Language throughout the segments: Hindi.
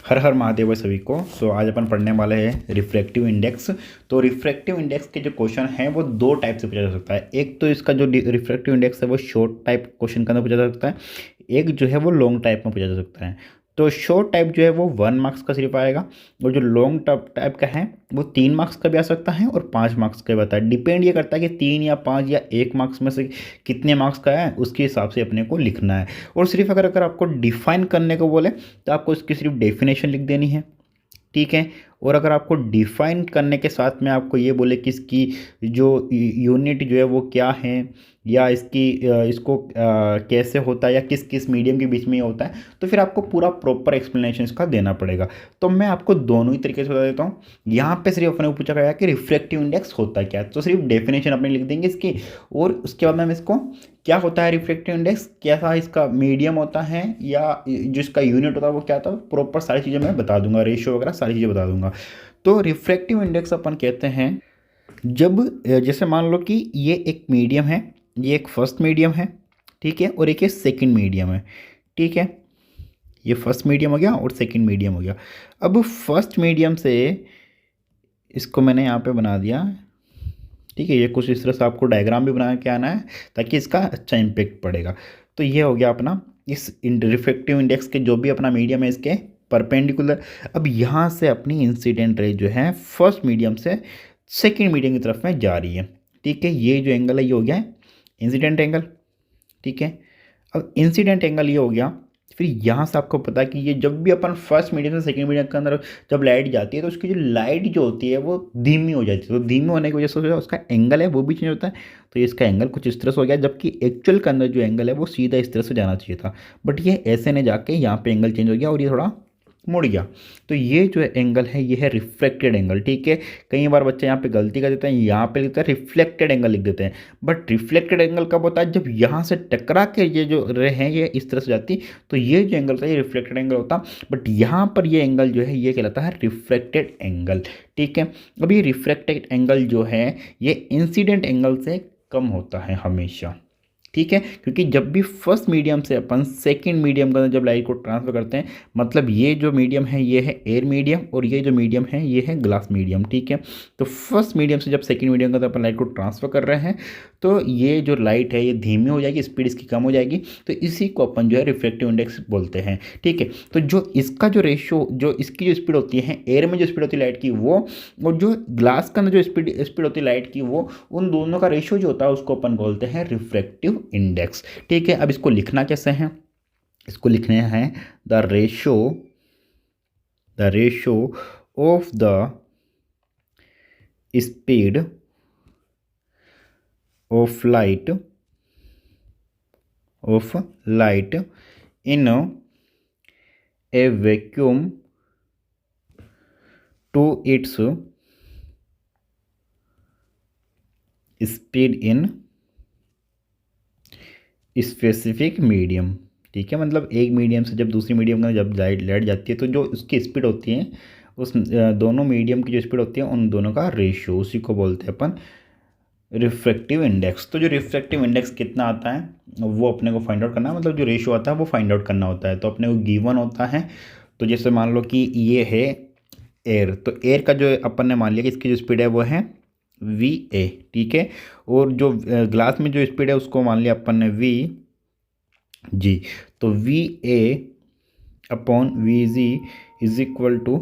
हर हर महादेव है सभी को। आज अपन पढ़ने वाले हैं रिफ्रैक्टिव इंडेक्स। तो रिफ्रैक्टिव इंडेक्स के जो क्वेश्चन हैं वो दो टाइप से पूछा जा सकता है। एक तो इसका जो रिफ्रैक्टिव इंडेक्स है वो शॉर्ट टाइप क्वेश्चन के अंदर पूछा जा सकता है, एक जो है वो लॉन्ग टाइप में पूछा जा सकता है। तो शॉर्ट टाइप जो है वो 1 मार्क्स का सिर्फ आएगा, और जो लॉन्ग टाइप का है वो 3 मार्क्स का भी आ सकता है और 5 मार्क्स का भी आता है। डिपेंड ये करता है कि 3 या 5 या 1 मार्क्स में से कितने मार्क्स का है, उसके हिसाब से अपने को लिखना है। और सिर्फ अगर आपको डिफाइन करने को बोले तो आपको इसकी सिर्फ डेफिनेशन लिख देनी है, ठीक है। और अगर आपको डिफाइन करने के साथ में आपको ये बोले कि इसकी जो यूनिट जो है वो क्या है, या इसको कैसे होता है, या किस किस मीडियम के बीच में ये होता है, तो फिर आपको पूरा प्रॉपर एक्सप्लेनेशन इसका देना पड़ेगा। तो मैं आपको दोनों ही तरीके से बता देता हूँ। यहाँ पे सिर्फ अपने को पूछा गया कि रिफ्रैक्टिव इंडेक्स होता क्या है, तो सिर्फ डेफिनेशन अपने लिख देंगे इसकी, और उसके बाद में हम इसको क्या होता है रिफ्रैक्टिव इंडेक्स, कैसा इसका मीडियम होता है, या जो इसका यूनिट होता है वो क्या होता है, प्रॉपर सारी चीज़ें मैं बता दूंगा, रेशियो वगैरह सारी चीज़ें बता दूंगा। तो रिफ्रैक्टिव इंडेक्स अपन कहते हैं जब जैसे मान लो कि ये एक मीडियम है, ये एक फर्स्ट मीडियम है, ठीक है, और एक ये सेकंड मीडियम है, ठीक है। ये फर्स्ट मीडियम हो गया और सेकंड मीडियम हो गया। अब फर्स्ट मीडियम से इसको मैंने यहाँ पे बना दिया, ठीक है। ये कुछ इस तरह से आपको डायग्राम भी बना के आना है ताकि इसका अच्छा इम्पेक्ट पड़ेगा। तो ये हो गया अपना इस रिफ्रैक्टिव इंडेक्स के जो भी अपना मीडियम है इसके परपेंडिकुलर। अब यहाँ से अपनी इंसिडेंट रे जो है फर्स्ट मीडियम से सेकेंड मीडियम की तरफ में जा रही है, ठीक है। ये जो एंगल है ये हो गया है इंसिडेंट एंगल, ठीक है। अब इंसिडेंट एंगल ये हो गया। फिर यहाँ से आपको पता है कि ये जब भी अपन फर्स्ट मीडियम से सेकंड मीडियम के अंदर जब लाइट जाती है तो उसकी जो लाइट जो होती है वो धीमी हो जाती है। तो धीमी होने की वजह से जो उसका एंगल है वो भी चेंज होता है। तो ये इसका एंगल कुछ इस तरह से हो गया, जबकि एक्चुअल के अंदर जो एंगल है वो सीधा इस तरह से जाना चाहिए था, बट ये ऐसे नहीं जाके यहाँ पे एंगल चेंज हो गया और ये थोड़ा मुड़ गया। तो ये जो एंगल है ये है रिफ्लेक्टेड एंगल, ठीक है। कई बार बच्चे यहाँ पे गलती कर देते हैं, यहाँ पे लिखते हैं रिफ्लेक्टेड एंगल लिख देते हैं, बट रिफ्लेक्टेड एंगल कब होता है, जब यहाँ से टकरा के ये जो रे हैं ये इस तरह से जाती, तो ये जो एंगल था ये रिफ्लेक्टेड एंगल होता। बट यहाँ पर ये एंगल जो है ये कहलाता है रिफ्लेक्टेड एंगल, ठीक है। अब ये रिफ्लेक्टेड एंगल जो है ये इंसिडेंट एंगल से कम होता है हमेशा, ठीक है। क्योंकि जब भी फर्स्ट मीडियम से अपन सेकंड मीडियम के अंदर जब लाइट को ट्रांसफर करते हैं, मतलब ये जो मीडियम है ये है एयर मीडियम और ये जो मीडियम है ये है ग्लास मीडियम, ठीक है। तो फर्स्ट मीडियम से जब सेकंड मीडियम के अंदर अपन लाइट को ट्रांसफर कर रहे हैं तो ये जो लाइट है ये धीमी हो जाएगी, स्पीड इसकी कम हो जाएगी। तो इसी को अपन जो है रिफ्लेक्टिव इंडेक्स बोलते हैं, ठीक है। तो जो इसका जो रेशियो, जो इसकी जो स्पीड होती है एयर में जो स्पीड होती है लाइट की वो, और जो ग्लास के अंदर जो स्पीड होती है लाइट की वो, उन दोनों का रेशियो जो होता है उसको अपन बोलते हैं रिफ्रैक्टिव इंडेक्स, ठीक है। अब इसको लिखना कैसे है, इसको लिखने हैं the ratio of the speed of light in a vacuum to its speed in specific medium, ठीक है। मतलब एक मीडियम से जब दूसरी मीडियम में जब लाइट जाती है तो जो उसकी स्पीड होती है उस दोनों मीडियम की जो स्पीड होती है उन दोनों का रेशियो, उसी को बोलते हैं अपन रिफ्रैक्टिव इंडेक्स। तो जो रिफ्रैक्टिव इंडेक्स कितना आता है वो अपने को फाइंड आउट करना है, मतलब जो रेशियो आता है वो फाइंड आउट करना होता है। तो अपने को गिवन होता है, तो जैसे मान लो कि ये है एयर, तो एयर का जो अपन ने मान लिया कि इसकी जो स्पीड है वो है वी ए, ठीक है। और जो ग्लास में जो स्पीड है उसको मान लिया अपन ने वी जी। तो v a upon v g is equal to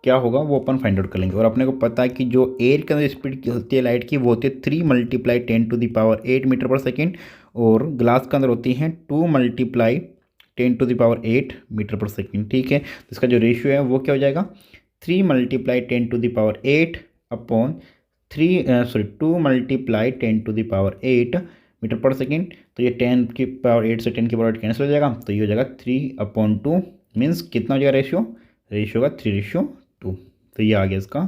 क्या होगा वो अपन फाइंड आउट कर लेंगे। और अपने को पता है कि जो एयर के अंदर स्पीड होती है लाइट की वो होती है 3 × 10⁸ मीटर पर सेकेंड, और ग्लास के अंदर होती हैं 2 × 10⁸ मीटर पर सेकेंड, ठीक है। तो इसका जो रेशियो है वो क्या हो जाएगा 3 × 10⁸ अपॉन 2 × 10⁸ मीटर पर सेकेंड। तो ये 10⁸ से 10⁸ कैंसिल हो जाएगा, तो ये हो जाएगा 3/2 मीन्स कितना हो जाएगा रेशियो का 3:2। तो ये आ गया इसका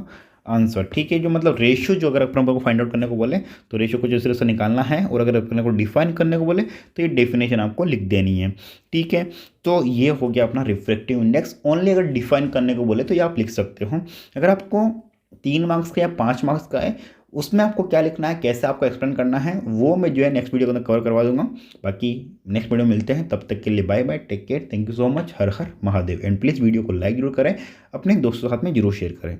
आंसर, ठीक है। जो मतलब रेशियो जो अगर अपन को फाइंड आउट करने को बोले तो रेशियो को जिस तरह से निकालना है, और अगर अपने को डिफाइन करने को बोले तो ये डेफिनेशन आपको लिख देनी है, ठीक है। तो ये हो गया अपना रिफ्रैक्टिव इंडेक्स। ओनली अगर डिफाइन करने को बोले तो ये आप लिख सकते हो। अगर आपको 3 मार्क्स का या 5 मार्क्स का है उसमें आपको क्या लिखना है, कैसे आपको एक्सप्लेन करना है, वो मैं जो है नेक्स्ट वीडियो के अंदर कवर करवा दूंगा। बाकी नेक्स्ट वीडियो में मिलते हैं, तब तक के लिए bye bye, take care, thank you so much, Har Har Mahadev. And please video को लाइक जरूर करें, अपने दोस्तों के साथ में जरूर शेयर करें।